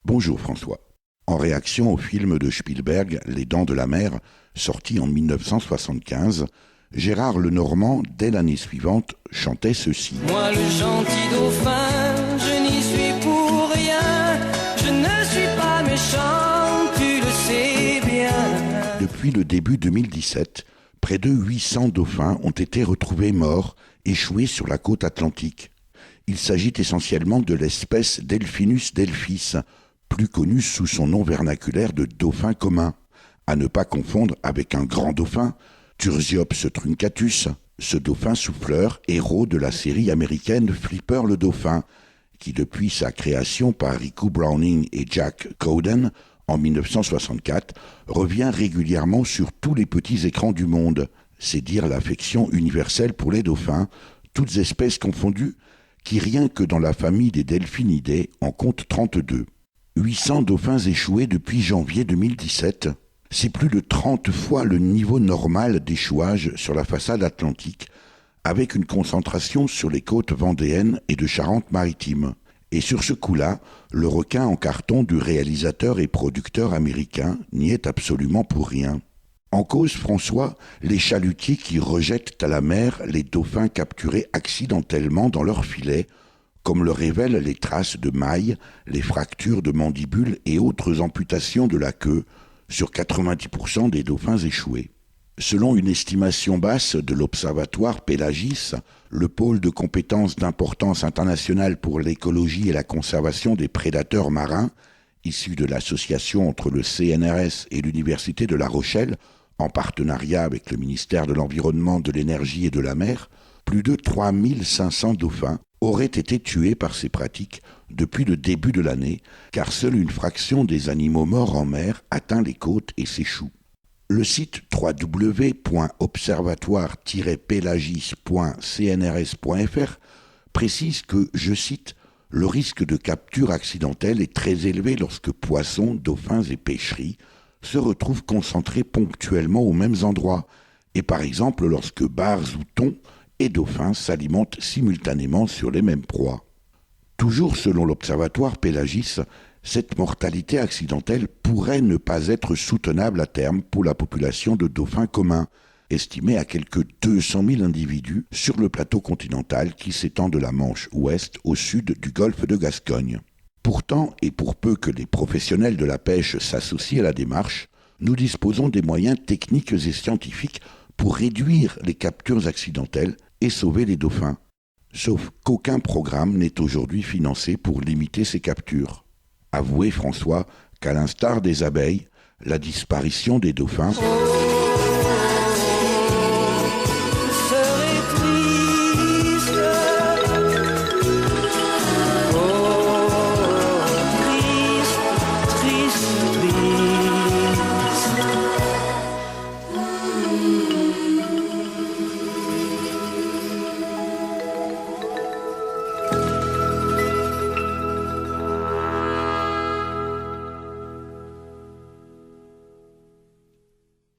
Bonjour François. En réaction au film de Spielberg, Les Dents de la Mer, sorti en 1975, Gérard Lenormand, dès l'année suivante, chantait ceci. Moi le gentil dauphin, je n'y suis pour rien, je ne suis pas méchant, tu le sais bien. Depuis le début 2017, près de 800 dauphins ont été retrouvés morts, échoués sur la côte atlantique. Il s'agit essentiellement de l'espèce Delphinus delphis, plus connue sous son nom vernaculaire de dauphin commun, à ne pas confondre avec un grand dauphin, Turziops truncatus, ce dauphin souffleur, héros de la série américaine Flipper le dauphin, qui depuis sa création par Rico Browning et Jack Cowden en 1964, revient régulièrement sur tous les petits écrans du monde. C'est dire l'affection universelle pour les dauphins, toutes espèces confondues, qui rien que dans la famille des Delphinidae en compte 32. 800 dauphins échoués depuis janvier 2017. C'est plus de 30 fois le niveau normal d'échouage sur la façade atlantique, avec une concentration sur les côtes vendéennes et de Charente-Maritime. Et sur ce coup-là, le requin en carton du réalisateur et producteur américain n'y est absolument pour rien. En cause, François, les chalutiers qui rejettent à la mer les dauphins capturés accidentellement dans leur filet, comme le révèlent les traces de mailles, les fractures de mandibules et autres amputations de la queue sur 90% des dauphins échoués. Selon une estimation basse de l'Observatoire Pélagis, le pôle de compétences d'importance internationale pour l'écologie et la conservation des prédateurs marins, issu de l'association entre le CNRS et l'Université de La Rochelle, en partenariat avec le ministère de l'Environnement, de l'Énergie et de la Mer, plus de 3500 dauphins auraient été tués par ces pratiques depuis le début de l'année, car seule une fraction des animaux morts en mer atteint les côtes et s'échoue. Le site www.observatoire-pélagis.cnrs.fr précise que, je cite, « Le risque de capture accidentelle est très élevé lorsque poissons, dauphins et pêcheries se retrouvent concentrés ponctuellement aux mêmes endroits, et par exemple lorsque bars ou thons et dauphins s'alimentent simultanément sur les mêmes proies. » Toujours selon l'Observatoire Pélagis, cette mortalité accidentelle pourrait ne pas être soutenable à terme pour la population de dauphins communs, estimée à quelques 200 000 individus sur le plateau continental qui s'étend de la Manche ouest au sud du golfe de Gascogne. Pourtant, et pour peu que les professionnels de la pêche s'associent à la démarche, nous disposons des moyens techniques et scientifiques pour réduire les captures accidentelles et sauver les dauphins. Sauf qu'aucun programme n'est aujourd'hui financé pour limiter ces captures. Avouez, François, qu'à l'instar des abeilles, la disparition des dauphins